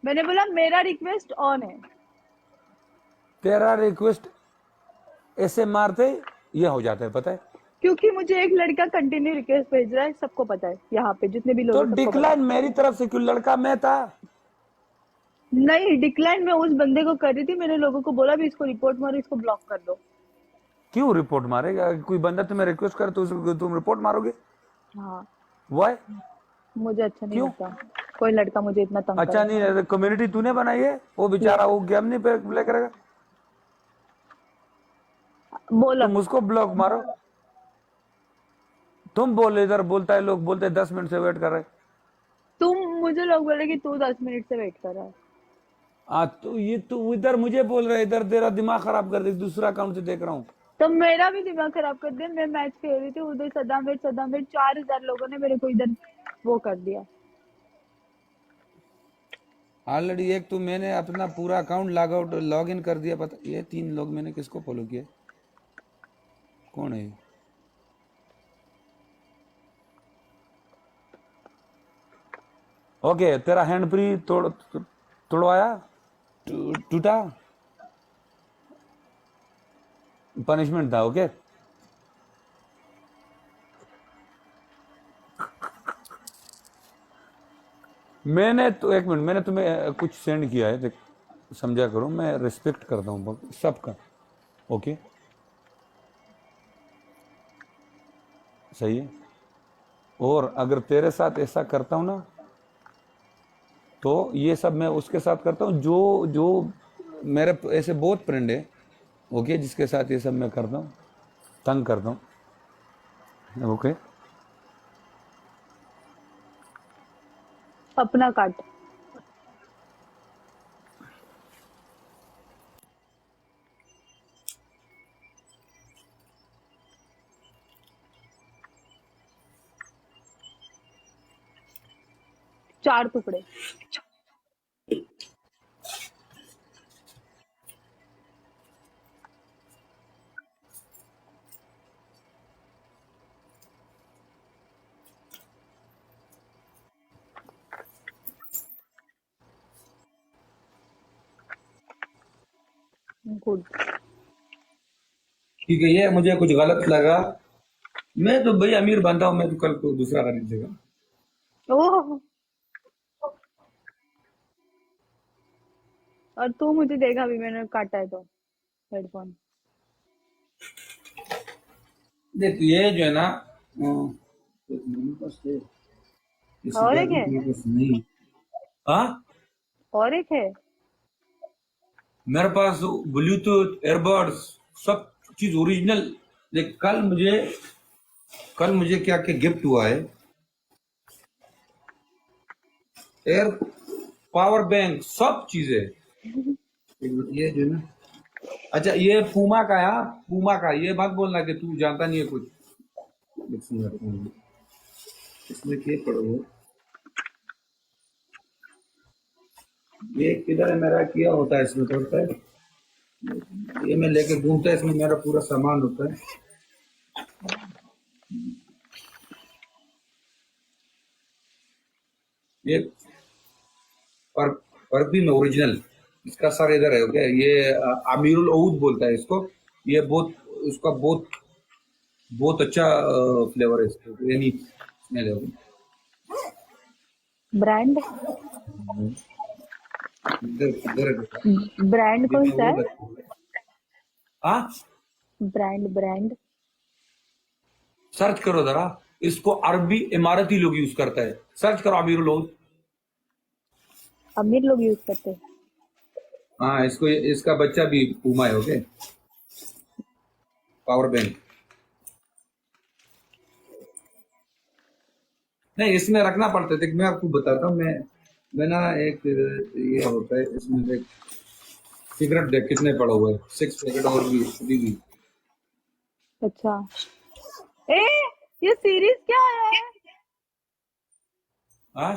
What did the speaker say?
मैंने बोला मेरा रिक्वेस्ट ऑन है। तेरा रिक्वेस्ट ऐसे मारते ये हो जाता है, पता है। क्योंकि मुझे एक लड़का कंटिन्यू रिक्वेस्ट भेज रहा है, सबको पता है, यहाँ पे जितने भी लोग तो हैं सबको पता डिक्लाइन है। मेरी तरफ से क्यों, लड़का मैं था। नहीं, डिक्लाइन मैं उस बंदे को कर रही थी, मैंने लोगों को बोला भी इसको रिपोर्ट मारो, इसको ब्लॉक कर दो। क्यों रिपोर्ट मारेगा, कोई बंदा तुम्हें रिक्वेस्ट करे तो तुम रिपोर्ट मारोगे। हाँ, वाई, मुझे अच्छा नहीं क्यों। लगता कोई लड़का मुझे इतना तंग अच्छा करे। नहीं, कम्युनिटी तूने बनाई है, वो बेचारा वो गेम नहीं प्ले करेगा। बोलो। तुम उसको ब्लॉक मारो। तुम बोले, इधर बोलता है, लोग बोलते हैं 10 मिनट से वेट कर रहे। तुम, मुझे लोग बोले कि तू 10 मिनट से वेट कर रहा है। तो ये तो इधर मुझे बोल रहा है, इधर तेरा दिमाग खराब कर दे, दूसरा अकाउंट से देख रहा हूँ। तो मेरा भी दिमाग खराब कर दिया। मैं मैच खेल रही थी उधर, सदाम वेट 4000 लोगों ने मेरे को इधर वो कर दिया। ऑलरेडी एक तो मैंने अपना पूरा account log out log in कर दिया, पता ये 3 लोग मैंने किसको फॉलो किया, कौन है। ओके, तेरा हैंड फ्री तोड़वाया, टूटा, पनिशमेंट था। ओके, मैंने तो एक मिनट, मैंने तुम्हें कुछ सेंड किया है, देख समझा करो, मैं रिस्पेक्ट करता हूँ सबका। ओके, सही है। और अगर तेरे साथ ऐसा करता हूँ ना, तो ये सब मैं उसके साथ करता हूँ जो जो मेरे ऐसे बहुत फ्रेंड है, ओके, जिसके साथ ये सब मैं करता हूँ, तंग करता हूँ। ओके, अपना काट। चार टुकड़े। गुड। ठीक है, ये मुझे कुछ गलत लगा, मैं तो भाई अमीर बनता हूँ, मैं तो कल को दूसरा खरीद देगा। ओह, और तू मुझे देखा भी, मैंने काटा है तो हेडफोन। देख ये जो है ना, एक मेरे पास है, किसी और का एक भी है। मेरे पास नहीं। हाँ, और एक है। मेरे पास ब्लूटूथ, एयरबड्स, सब चीज ओरिजिनल। देख कल मुझे क्या क्या गिफ्ट हुआ है, एयर, पावर बैंक, सब चीजें। ये जो है ना, अच्छा ये पूमा का है, हाँ, पूमा का, ये मत बोलना कि तू जानता नहीं है कुछ। देख, सुन, इसमें क्या पढ़ो, ये किधर है मेरा, किया होता है इसमें पड़ता है, ये मैं लेके घूमता है, इसमें मेरा पूरा सामान होता है। ये पर परफ्यूम ओरिजिनल, इसका सर इधर है। ओके, ये अमीरुल ओud बोलता है इसको। ये बहुत, उसका बहुत बहुत अच्छा फ्लेवर है इसका, यानी स्मेल है। ब्रांड। इधर इधर है बेटा, ब्रांड ये कौन मैं सा वो है? हाँ, ब्रांड। सर्च करो जरा, इसको अरबी इमारती लोग यूज करता है, सर्च करो अमीरुल ओud। अमीर लोग यूज करते हैं। हाँ, इसको, इसका बच्चा भी पूमा है। ओके, पावर बैंक, नहीं इसमें रखना पड़ता है। देख मैं आपको बताता हूँ, मैं ना एक, ये होता है इसमें, देख सिगरेट देख कितने पड़े हुए हैं, 6 पैकेट और भी अभी भी। अच्छा। ए, ये सीरीज क्या है? हाँ,